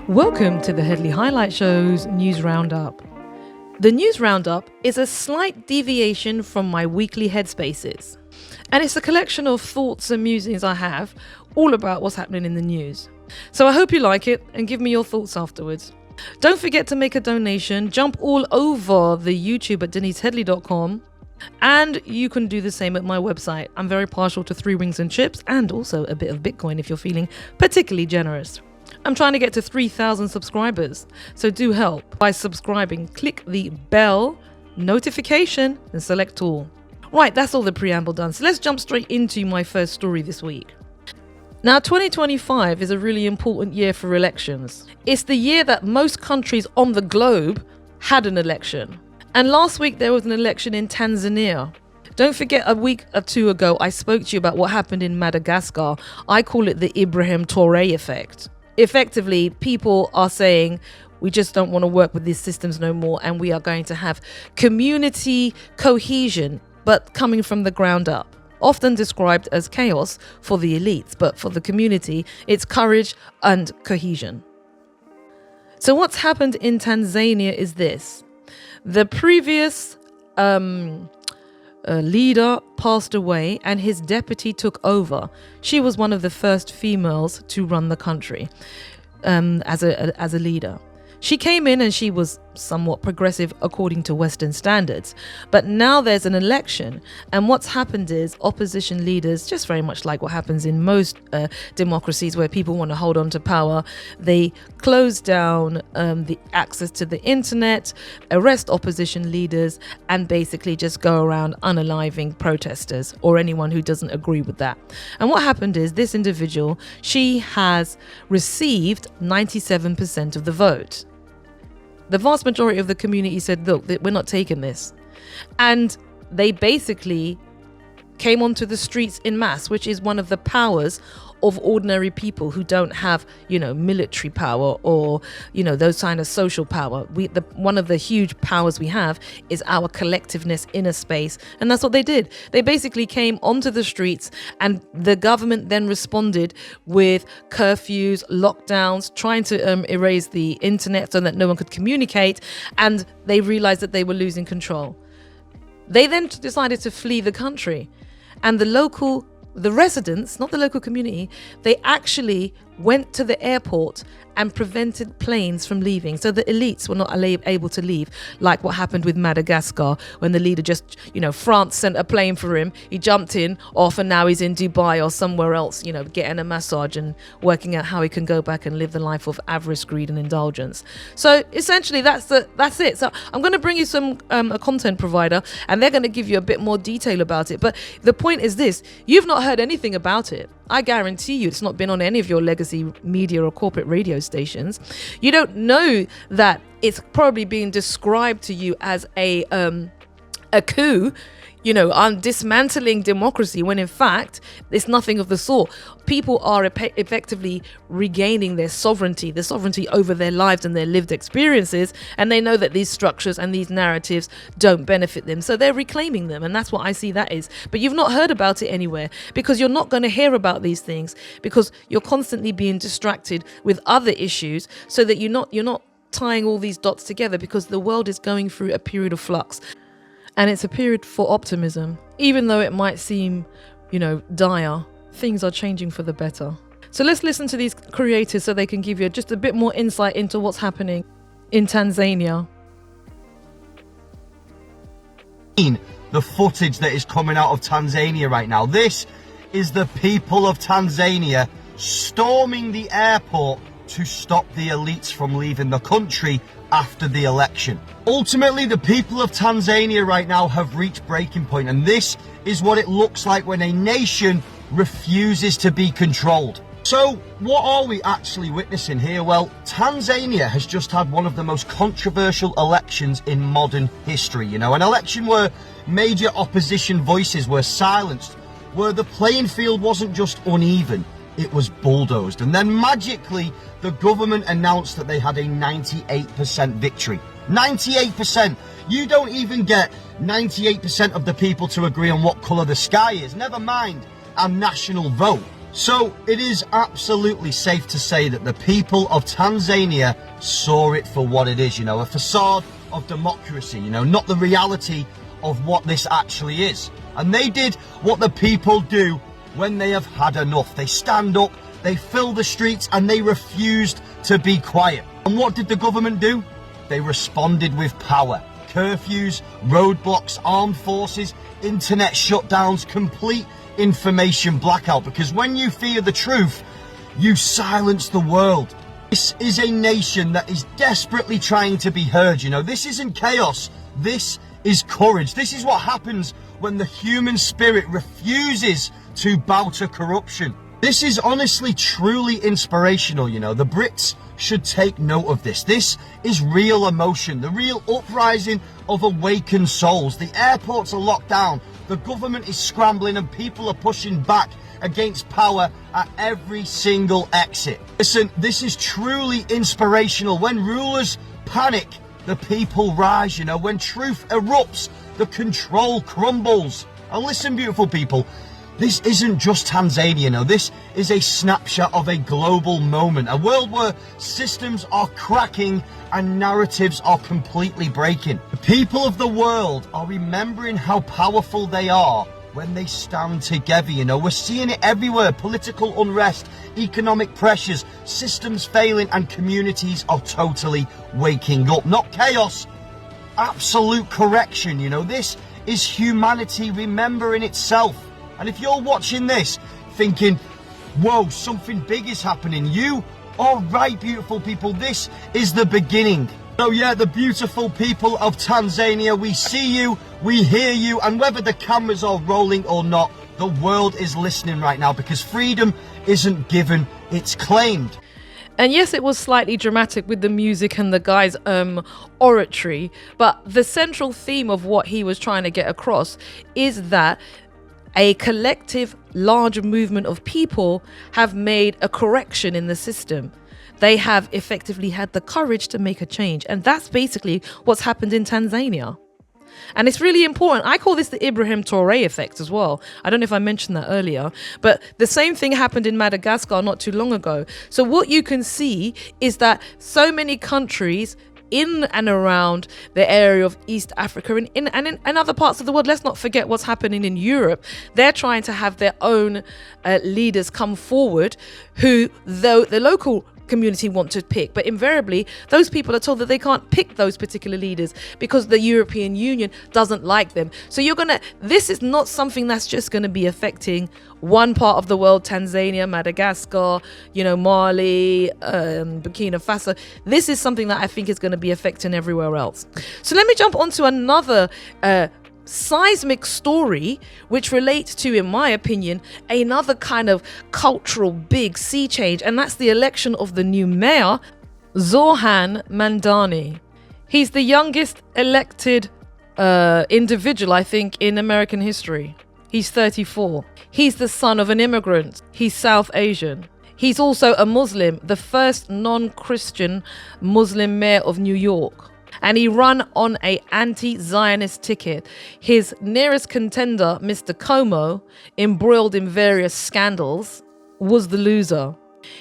Welcome to the Headley Highlight Show's News Roundup. The News Roundup is a slight deviation from my weekly Headspaces, and it's a collection of thoughts and musings I have all about what's happening in the news. So I hope you like it and give me your thoughts afterwards. Don't forget to make a donation, jump all over the YouTube at denisehedley.com, and you can do the same at my website. I'm very partial to 3 Wings and Chips and also a bit of Bitcoin if you're feeling particularly generous. I'm trying to get to 3,000 subscribers, so do help by subscribing. Click the bell notification and select all. Right, that's all the preamble done. So let's jump straight into my first story this week. Now, 2025 is a really important year for elections. It's the year that most countries on the globe had an election. And last week there was an election in Tanzania. Don't forget, a week or two ago, I spoke to you about what happened in Madagascar. I call it the Ibrahim Traoré effect. Effectively, people are saying, we just don't want to work with these systems no more, and we are going to have community cohesion, but coming from the ground up. Often described as chaos for the elites, but for the community, it's courage and cohesion. So what's happened in Tanzania is this. The previous leader passed away and his deputy took over. She was one of the first females to run the country as a leader. She came in and she was somewhat progressive according to Western standards. But now there's an election, and what's happened is opposition leaders, just very much like what happens in most democracies where people want to hold on to power, they close down the access to the internet, arrest opposition leaders, and basically just go around unaliving protesters or anyone who doesn't agree with that. And what happened is this individual, she has received 97% of the vote. The vast majority of the community said, look, we're not taking this. And they basically came onto the streets in mass, which is one of the powers of ordinary people who don't have, military power or, those kind of social power. One of the huge powers we have is our collectiveness in a space. And that's what they did. They basically came onto the streets, and the government then responded with curfews, lockdowns, trying to erase the internet so that no one could communicate. And they realized that they were losing control. They then decided to flee the country. And the residents, not the local community, they actually went to the airport and prevented planes from leaving. So the elites were not able to leave, like what happened with Madagascar when the leader just, France sent a plane for him. He jumped in, off, and now he's in Dubai or somewhere else, getting a massage and working out how he can go back and live the life of avarice, greed and indulgence. So essentially that's it. So I'm going to bring you a content provider, and they're going to give you a bit more detail about it. But the point is this: you've not heard anything about it. I guarantee you it's not been on any of your legacy media or corporate radio stations. You don't know that it's probably being described to you as a coup, on dismantling democracy, when in fact it's nothing of the sort. People are effectively regaining their sovereignty over their lives and their lived experiences, and they know that these structures and these narratives don't benefit them, so they're reclaiming them. And that's what I see that is. But you've not heard about it anywhere, because you're not going to hear about these things, because you're constantly being distracted with other issues, so that you're not tying all these dots together, because the world is going through a period of flux. And it's a period for optimism. Even though it might seem, dire, things are changing for the better. So let's listen to these creators so they can give you just a bit more insight into what's happening in Tanzania. The footage that is coming out of Tanzania right now. This is the people of Tanzania storming the airport to stop the elites from leaving the country after the election. Ultimately, the people of Tanzania right now have reached breaking point, and this is what it looks like when a nation refuses to be controlled. So what are we actually witnessing here? Well, Tanzania has just had one of the most controversial elections in modern history, an election where major opposition voices were silenced, where the playing field wasn't just uneven, it was bulldozed. And then magically, the government announced that they had a 98% victory. 98%. You don't even get 98% of the people to agree on what colour the sky is, never mind a national vote. So it is absolutely safe to say that the people of Tanzania saw it for what it is, a facade of democracy, not the reality of what this actually is. And they did what the people do when they have had enough. They stand up, they fill the streets, and they refused to be quiet. And what did the government do? They responded with power. Curfews, roadblocks, armed forces, internet shutdowns, complete information blackout. Because when you fear the truth, you silence the world. This is a nation that is desperately trying to be heard, This isn't chaos. This is courage. This is what happens when the human spirit refuses to bow to corruption. This is honestly truly inspirational, The Brits should take note of this. This is real emotion, the real uprising of awakened souls. The airports are locked down, the government is scrambling, and people are pushing back against power at every single exit. Listen, this is truly inspirational. When rulers panic, the people rise, When truth erupts, the control crumbles. And listen, beautiful people, this isn't just Tanzania, This is a snapshot of a global moment, a world where systems are cracking and narratives are completely breaking. The people of the world are remembering how powerful they are when they stand together, We're seeing it everywhere. Political unrest, economic pressures, systems failing, and communities are totally waking up. Not chaos, absolute correction, This is humanity remembering itself. And if you're watching this thinking, whoa, something big is happening, you are right, beautiful people. This is the beginning. So yeah, the beautiful people of Tanzania, we see you, we hear you, and whether the cameras are rolling or not, the world is listening right now, because freedom isn't given, it's claimed. And yes, it was slightly dramatic with the music and the guy's oratory, but the central theme of what he was trying to get across is that a collective, large movement of people have made a correction in the system. They have effectively had the courage to make a change. And that's basically what's happened in Tanzania. And it's really important. I call this the Ibrahim Traoré effect as well. I don't know if I mentioned that earlier, but the same thing happened in Madagascar not too long ago. So what you can see is that so many countries in and around the area of East Africa and in other parts of the world. Let's not forget what's happening in Europe. They're trying to have their own leaders come forward who, though the local community want to pick, but invariably those people are told that they can't pick those particular leaders because the European Union doesn't like them. So this is not something that's just going to be affecting one part of the world, Tanzania, Madagascar, Mali, Burkina Faso. This is something that I think is going to be affecting everywhere else. So let me jump onto another seismic story which relates to, in my opinion, another kind of cultural big sea change, and that's the election of the new mayor, Zoran Mamdani. He's the youngest elected individual, I think, in American history. He's 34. He's the son of an immigrant. He's South Asian. He's also a Muslim, the first non-Christian Muslim mayor of New York. And he ran on an anti-Zionist ticket. His nearest contender, Mr. Como, embroiled in various scandals, was the loser.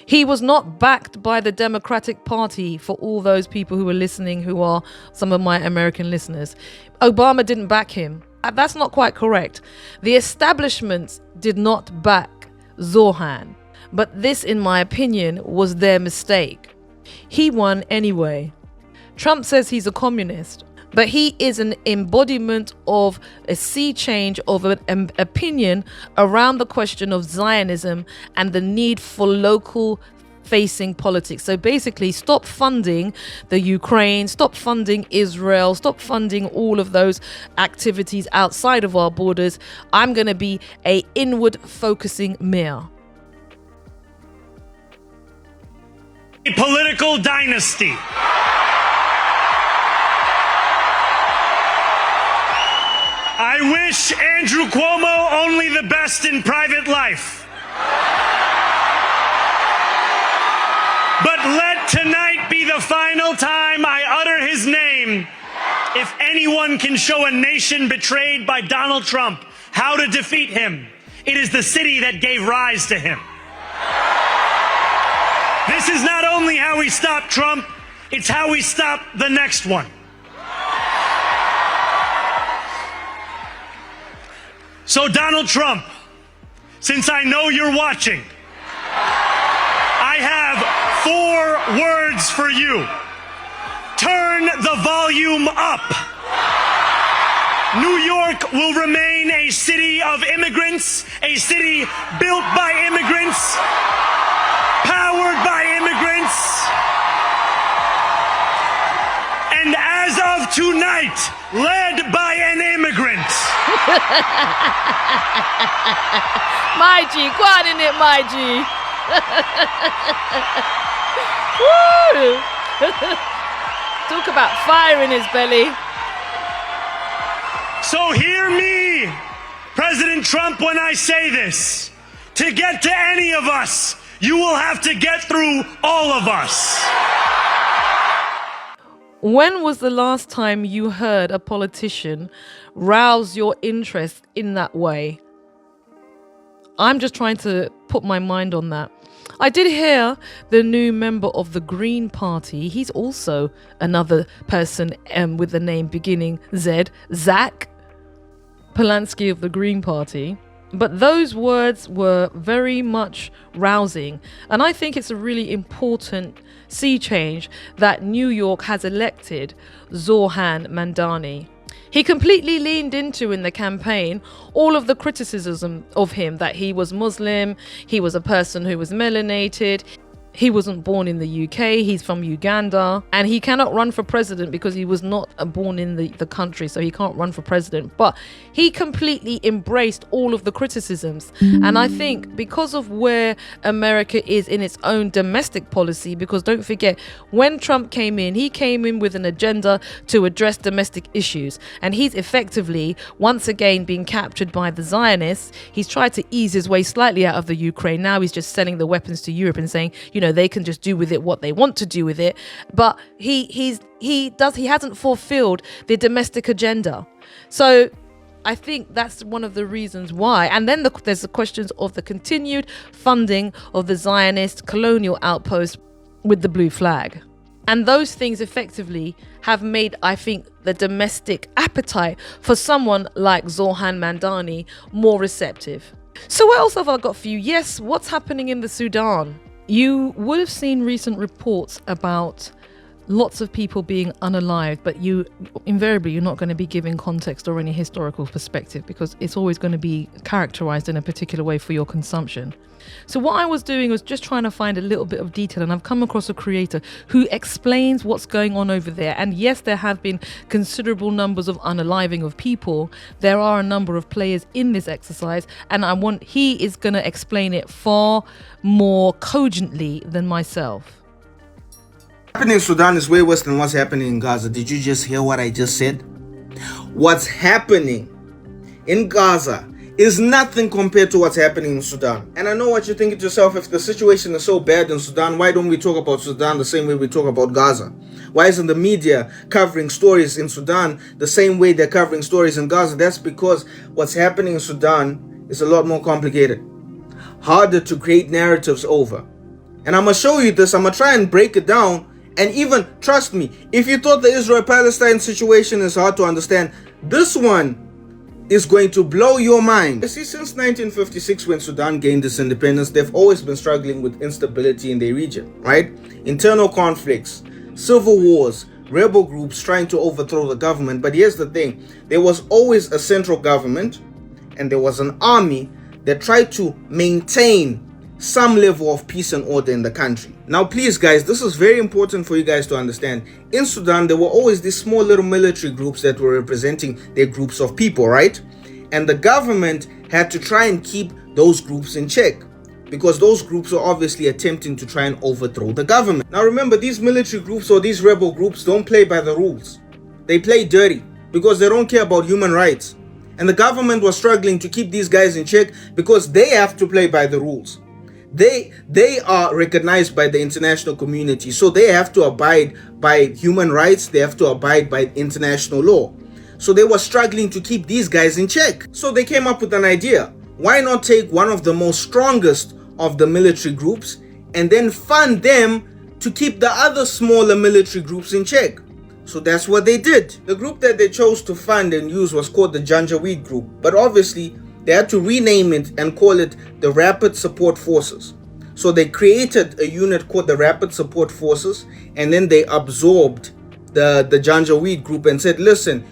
He was not backed by the Democratic Party, for all those people who are listening who are some of my American listeners. Obama didn't back him. That's not quite correct. The establishment did not back Zoran. But this, in my opinion, was their mistake. He won anyway. Trump says he's a communist, but he is an embodiment of a sea change of an opinion around the question of Zionism and the need for local facing politics. So basically, stop funding the Ukraine, stop funding Israel, stop funding all of those activities outside of our borders. I'm going to be an inward focusing mayor. A political dynasty. I wish Andrew Cuomo only the best in private life. But let tonight be the final time I utter his name. If anyone can show a nation betrayed by Donald Trump how to defeat him, it is the city that gave rise to him. This is not only how we stop Trump, it's how we stop the next one. So Donald Trump, since I know you're watching, I have 4 words for you. Turn the volume up. New York will remain a city of immigrants, a city built by immigrants, powered by immigrants. And as of tonight, led by an immigrant. My G, quiet in it, my G. Woo! Talk about fire in his belly. So hear me, President Trump, when I say this. To get to any of us, you will have to get through all of us. When was the last time you heard a politician rouse your interest in that way? I'm just trying to put my mind on that. I did hear the new member of the Green Party. He's also another person with the name beginning Z, Zach Polanski of the Green Party. But those words were very much rousing. And I think it's a really important sea change that New York has elected Zoran Mamdani. He completely leaned into in the campaign all of the criticism of him, that he was Muslim, he was a person who was melanated, he wasn't born in the UK, he's from Uganda, and he cannot run for president because he was not born in the country, so he can't run for president. But he completely embraced all of the criticisms. And I think because of where America is in its own domestic policy, because don't forget, when Trump came in, he came in with an agenda to address domestic issues. And he's effectively, once again, being captured by the Zionists. He's tried to ease his way slightly out of the Ukraine. Now he's just selling the weapons to Europe and saying, they can just do with it what they want to do with it. But he hasn't fulfilled the domestic agenda. So I think that's one of the reasons why. And then there's the questions of the continued funding of the Zionist colonial outpost with the blue flag. And those things effectively have made, I think, the domestic appetite for someone like Zoran Mamdani more receptive. So what else have I got for you? Yes, what's happening in the Sudan? You would have seen recent reports about lots of people being unalived, but you're not going to be giving context or any historical perspective because it's always going to be characterized in a particular way for your consumption. So what I was doing was just trying to find a little bit of detail, and I've come across a creator who explains what's going on over there. And yes, there have been considerable numbers of unaliving of people. There are a number of players in this exercise, and he is going to explain it far more cogently than myself. Happening in Sudan is way worse than what's happening in Gaza. Did you just hear what I just said? What's happening in Gaza is nothing compared to what's happening in Sudan. And I know what you're thinking to yourself, if the situation is so bad in Sudan, why don't we talk about Sudan the same way we talk about Gaza? Why isn't the media covering stories in Sudan the same way they're covering stories in Gaza? That's because what's happening in Sudan is a lot more complicated, harder to create narratives over. And I'm going to show you this. I'm going to try and break it down. And even, trust me, if you thought the Israel-Palestine situation is hard to understand, this one is going to blow your mind. You see, since 1956, when Sudan gained its independence, they've always been struggling with instability in their region, right? Internal conflicts, civil wars, rebel groups trying to overthrow the government. But here's the thing, there was always a central government and there was an army that tried to maintain some level of peace and order in the country. Now, please, guys, this is very important for you guys to understand. In Sudan, there were always these small little military groups that were representing their groups of people, right? And the government had to try and keep those groups in check because those groups were obviously attempting to try and overthrow the government. Now, remember, these military groups or these rebel groups don't play by the rules. They play dirty because they don't care about human rights. And the government was struggling to keep these guys in check because they have to play by the rules. They are recognized by the international community, so they have to abide by human rights, they have to abide by international law. So they were struggling to keep these guys in check. So they came up with an idea. Why not take one of the most strongest of the military groups and then fund them to keep the other smaller military groups in check. So that's what they did. The group that they chose to fund and use was called the Janjaweed group, but obviously they had to rename it and call it the Rapid Support Forces. So they created a unit called the Rapid Support Forces, and then they absorbed the Janjaweed group and said, listen,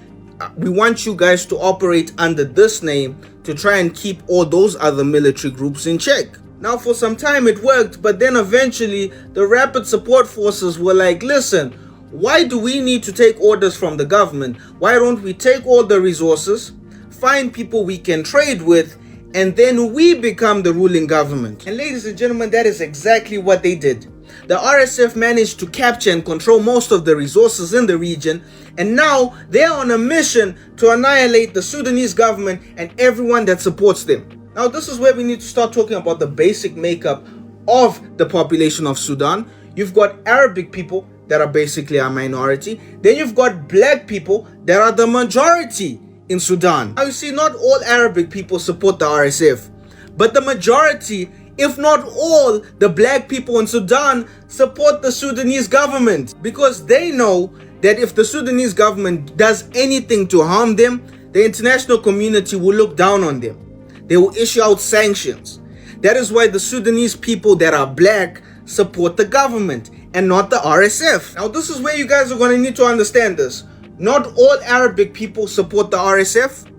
we want you guys to operate under this name to try and keep all those other military groups in check. Now for some time it worked, but then eventually the Rapid Support Forces were like, listen, why do we need to take orders from the government? Why don't we take all the resources, find people we can trade with, and then we become the ruling government? And ladies and gentlemen, that is exactly what they did. The RSF managed to capture and control most of the resources in the region, and now they are on a mission to annihilate the Sudanese government and everyone that supports them. Now this is where we need to start talking about the basic makeup of the population of Sudan. You've got Arabic people that are basically a minority. Then you've got black people that are the majority in Sudan. Now you see, not all Arabic people support the RSF, but the majority, if not all, the black people in Sudan support the Sudanese government, because they know that if the Sudanese government does anything to harm them, the international community will look down on them. They will issue out sanctions. That is why the Sudanese people that are black support the government and not the RSF. Now this is where you guys are going to need to understand this. Not all Arabic people support the RSF,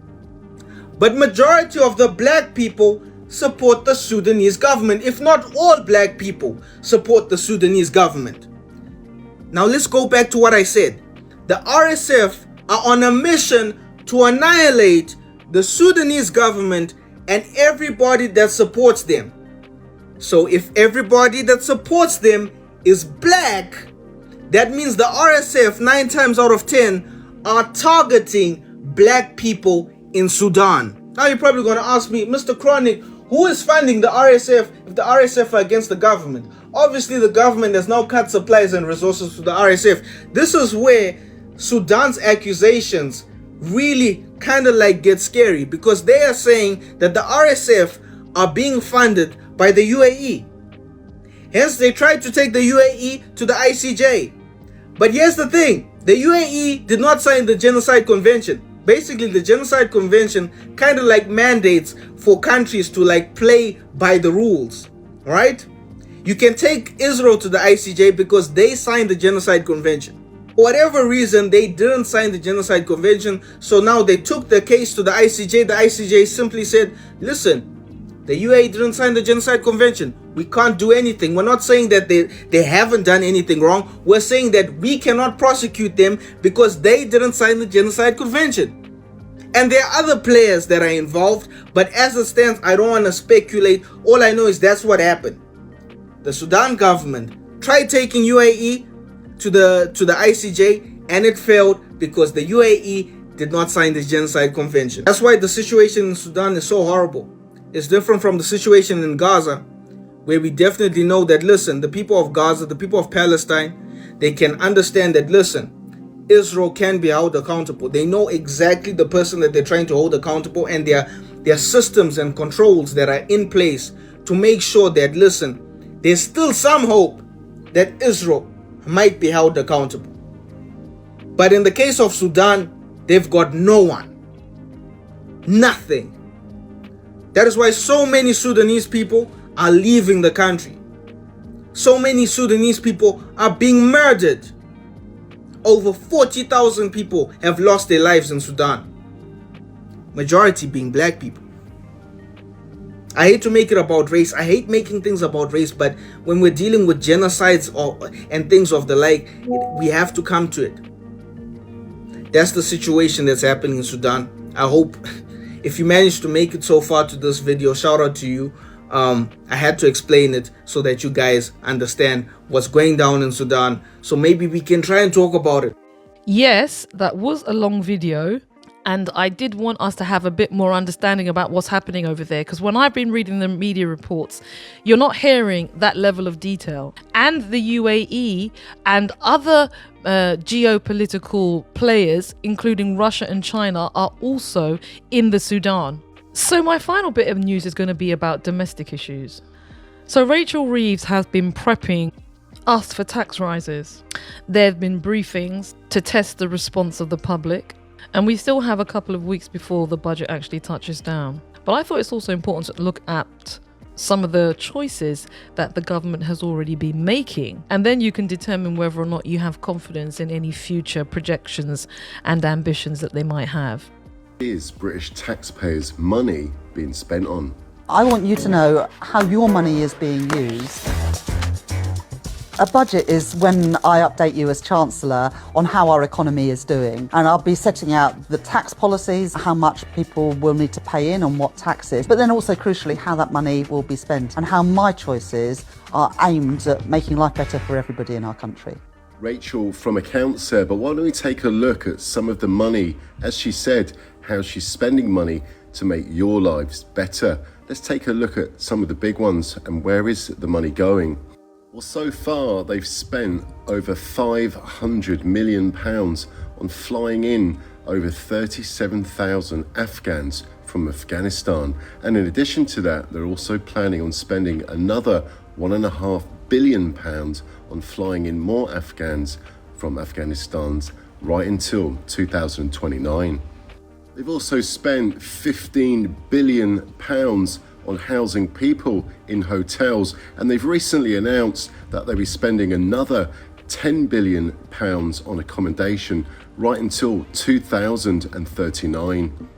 but majority of the black people support the Sudanese government. If not all black people support the Sudanese government. Now let's go back to what I said. The RSF are on a mission to annihilate the Sudanese government and everybody that supports them. So if everybody that supports them is black, that means the RSF 9 times out of 10 are targeting black people in Sudan. Now you're probably going to ask me, Mr. Chronic, who is funding the RSF if the RSF are against the government? Obviously the government has now cut supplies and resources to the RSF. This is where Sudan's accusations really kind of like get scary, because they are saying that the RSF are being funded by the UAE. Hence they tried to take the UAE to the ICJ. But here's the thing, the UAE did not sign the Genocide Convention. Basically the Genocide Convention kind of like mandates for countries to like play by the rules, right? You can take Israel to the ICJ because they signed the Genocide Convention. For whatever reason, they didn't sign the Genocide Convention, so now they took the case to the ICJ. The ICJ simply said, listen, the UAE didn't sign the Genocide Convention. We can't do anything. We're not saying that they haven't done anything wrong. We're saying that we cannot prosecute them because they didn't sign the Genocide Convention. And there are other players that are involved, but as it stands, I don't want to speculate. All I know is that's what happened. The Sudan government tried taking UAE to the ICJ, and it failed because the UAE did not sign the Genocide Convention. That's why the situation in Sudan is so horrible. It's different from the situation in Gaza, where we definitely know that, listen, the people of Gaza, the people of Palestine, they can understand that, listen, Israel can be held accountable. They know exactly the person that they're trying to hold accountable, and there are systems and controls that are in place to make sure that, listen, there's still some hope that Israel might be held accountable. But in the case of Sudan, they've got no one. Nothing. That is why so many Sudanese people are leaving the country. So many Sudanese people are being murdered. Over 40,000 people have lost their lives in Sudan. Majority being black people. I hate to make it about race. I hate making things about race, but when we're dealing with genocides and things of the like, we have to come to it. That's the situation that's happening in Sudan. I hope if you managed to make it so far to this video, shout out to you. I had to explain it so that you guys understand what's going down in Sudan. So maybe we can try and talk about it. Yes, that was a long video. And I did want us to have a bit more understanding about what's happening over there, because when I've been reading the media reports, you're not hearing that level of detail. And the UAE and other geopolitical players, including Russia and China, are also in the Sudan. So my final bit of news is going to be about domestic issues. So Rachel Reeves has been prepping us for tax rises. There have been briefings to test the response of the public, and we still have a couple of weeks before the budget actually touches down. But I thought it's also important to look at some of the choices that the government has already been making, and then you can determine whether or not you have confidence in any future projections and ambitions that they might have. Is British taxpayers' money being spent on? I want you to know how your money is being used. A budget is when I update you as Chancellor on how our economy is doing, and I'll be setting out the tax policies, how much people will need to pay in on what taxes, but then also crucially how that money will be spent and how my choices are aimed at making life better for everybody in our country. Rachel from accounts there, but why don't we take a look at some of the money, as she said, how she's spending money to make your lives better. Let's take a look at some of the big ones and where is the money going? Well, so far they've spent over £500 million on flying in over 37,000 Afghans from Afghanistan. And in addition to that, they're also planning on spending another £1.5 billion on flying in more Afghans from Afghanistan right until 2029. They've also spent £15 billion on housing people in hotels, and they've recently announced that they'll be spending another £10 billion on accommodation right until 2039.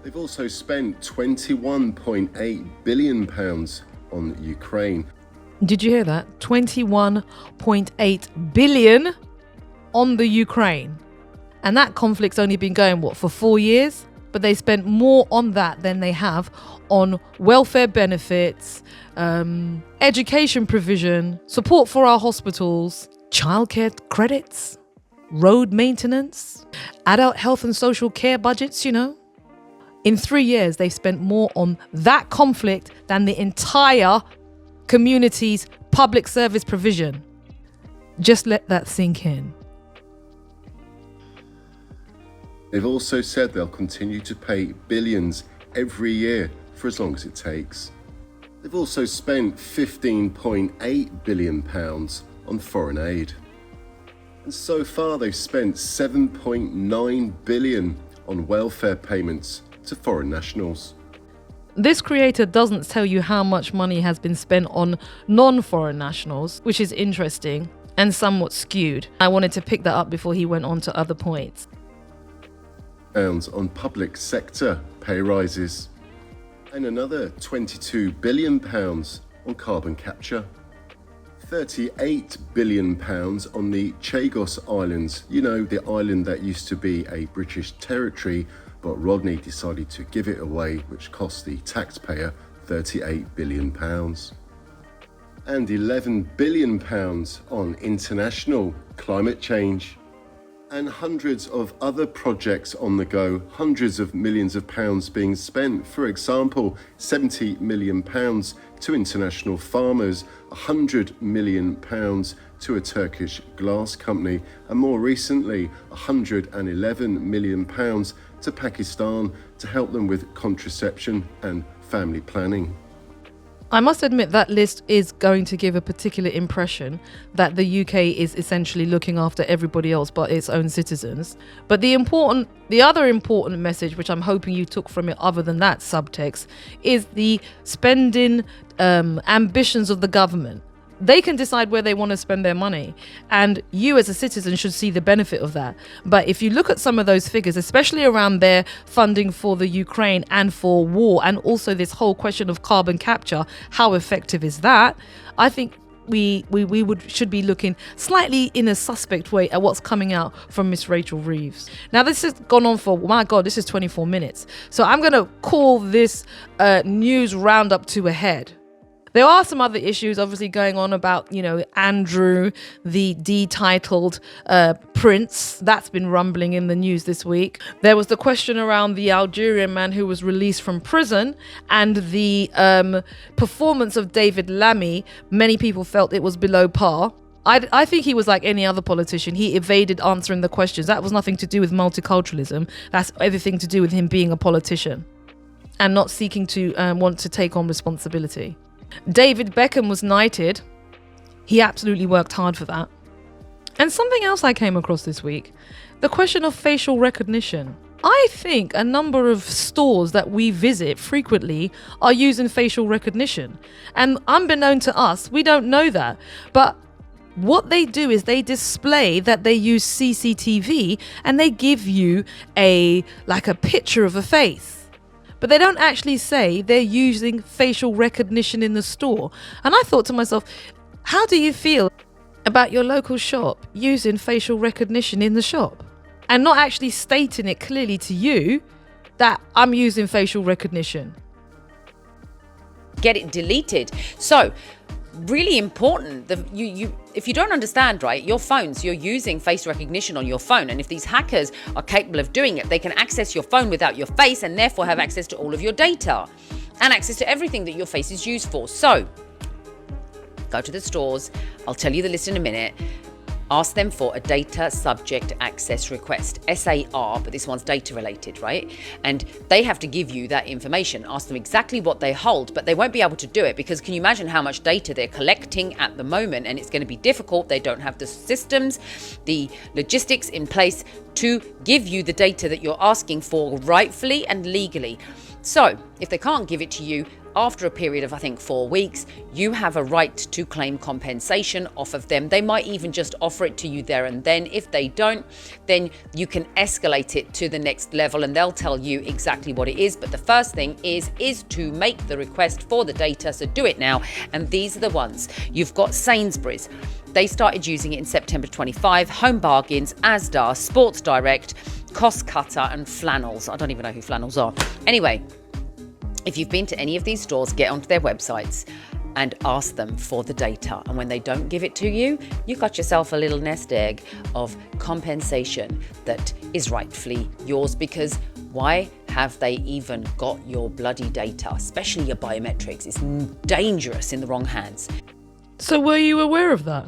They've also spent £21.8 billion on Ukraine. Did you hear that? 21.8 billion on the Ukraine. And that conflict's only been going, for 4 years? But they spent more on that than they have on welfare benefits, education provision, support for our hospitals, childcare credits, road maintenance, adult health and social care budgets, In 3 years, they've spent more on that conflict than the entire community's public service provision. Just let that sink in. They've also said they'll continue to pay billions every year for as long as it takes. They've also spent £15.8 billion on foreign aid. And so far they've spent £7.9 billion on welfare payments to foreign nationals. This creator doesn't tell you how much money has been spent on non-foreign nationals, which is interesting and somewhat skewed. I wanted to pick that up before he went on to other points. On public sector pay rises, and another £22 billion on carbon capture, £38 billion on the Chagos Islands, the island that used to be a British territory, but Rodney decided to give it away, which cost the taxpayer £38 billion. And £11 billion on international climate change. And hundreds of other projects on the go, hundreds of millions of pounds being spent. For example, £70 million to international farmers, £100 million to a Turkish glass company, and more recently, £111 million to Pakistan to help them with contraception and family planning. I must admit that list is going to give a particular impression that the UK is essentially looking after everybody else but its own citizens. But the other important message, which I'm hoping you took from it other than that subtext, is the spending ambitions of the government. They can decide where they want to spend their money, and you as a citizen should see the benefit of that. But if you look at some of those figures, especially around their funding for the Ukraine and for war, and also this whole question of carbon capture, how effective is that? I think we should be looking slightly in a suspect way at what's coming out from Miss Rachel Reeves. Now, this has gone on for, my God, this is 24 minutes. So I'm going to call this news roundup to a head. There are some other issues obviously going on about, Andrew, the detitled prince. That's been rumbling in the news this week. There was the question around the Algerian man who was released from prison and the performance of David Lammy. Many people felt it was below par. I think he was like any other politician. He evaded answering the questions. That was nothing to do with multiculturalism. That's everything to do with him being a politician and not seeking to want to take on responsibility. David Beckham was knighted. He absolutely worked hard for that. And something else I came across this week, the question of facial recognition. I think a number of stores that we visit frequently are using facial recognition. And unbeknown to us, we don't know that. But what they do is they display that they use CCTV and they give you a picture of a face. But they don't actually say they're using facial recognition in the store. And I thought to myself, how do you feel about your local shop using facial recognition in the shop and not actually stating it clearly to you that I'm using facial recognition? Get it deleted. So really important, if you don't understand, right, your phones, you're using face recognition on your phone, and if these hackers are capable of doing it, they can access your phone without your face and therefore have access to all of your data and access to everything that your face is used for. So go to the stores, I'll tell you the list in a minute. Ask them for a data subject access request, SAR, but this one's data related, right? And they have to give you that information. Ask them exactly what they hold, but they won't be able to do it because can you imagine how much data they're collecting at the moment? And it's going to be difficult. They don't have the systems, the logistics in place to give you the data that you're asking for rightfully and legally. So if they can't give it to you, after a period of, I think, 4 weeks, you have a right to claim compensation off of them. They might even just offer it to you there and then. If they don't, then you can escalate it to the next level and they'll tell you exactly what it is. But the first thing is to make the request for the data. So do it now. And these are the ones. You've got Sainsbury's. They started using it in September 25. Home Bargains, Asda, Sports Direct, Cost Cutter and Flannels. I don't even know who Flannels are. Anyway, if you've been to any of these stores, get onto their websites and ask them for the data. And when they don't give it to you, you got yourself a little nest egg of compensation that is rightfully yours, because why have they even got your bloody data, especially your biometrics? It's dangerous in the wrong hands. So were you aware of that?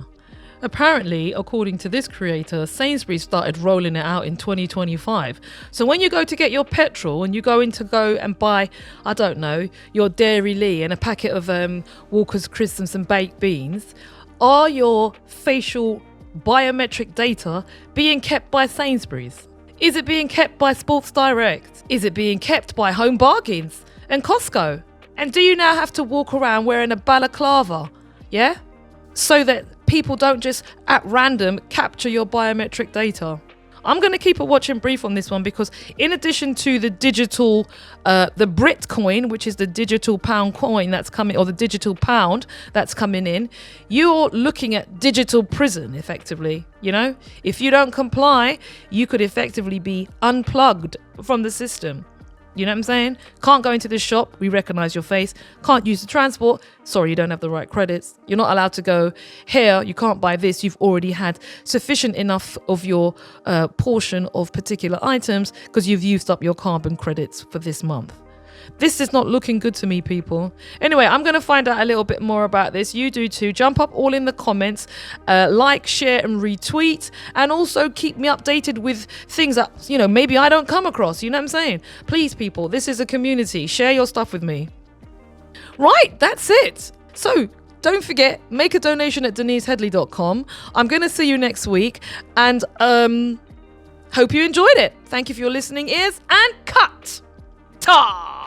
Apparently, according to this creator, Sainsbury's started rolling it out in 2025. So when you go to get your petrol and you go and buy, I don't know, your Dairy Lee and a packet of Walker's Crisps and some baked beans, are your facial biometric data being kept by Sainsbury's? Is it being kept by Sports Direct? Is it being kept by Home Bargains and Costco? And do you now have to walk around wearing a balaclava? Yeah? So that people don't just at random capture your biometric data. I'm going to keep a watching brief on this one because in addition to the digital, the Brit coin, which is the digital pound coin that's coming, or the digital pound that's coming in, you're looking at digital prison effectively. You know, if you don't comply, you could effectively be unplugged from the system. You know what I'm saying? Can't go into this shop, we recognize your face. Can't use the transport, sorry, you don't have the right credits. You're not allowed to go here, you can't buy this. You've already had sufficient enough of your portion of particular items because you've used up your carbon credits for this month. This is not looking good to me, people. Anyway, I'm going to find out a little bit more about this. You do too. Jump up all in the comments, like, share and retweet, and also keep me updated with things that, you know, maybe I don't come across. You know what I'm saying? Please, people, this is a community. Share your stuff with me. Right, that's it. So don't forget, make a donation at deniseheadley.com. I'm going to see you next week, and hope you enjoyed it. Thank you for your listening ears, and cut. Ta!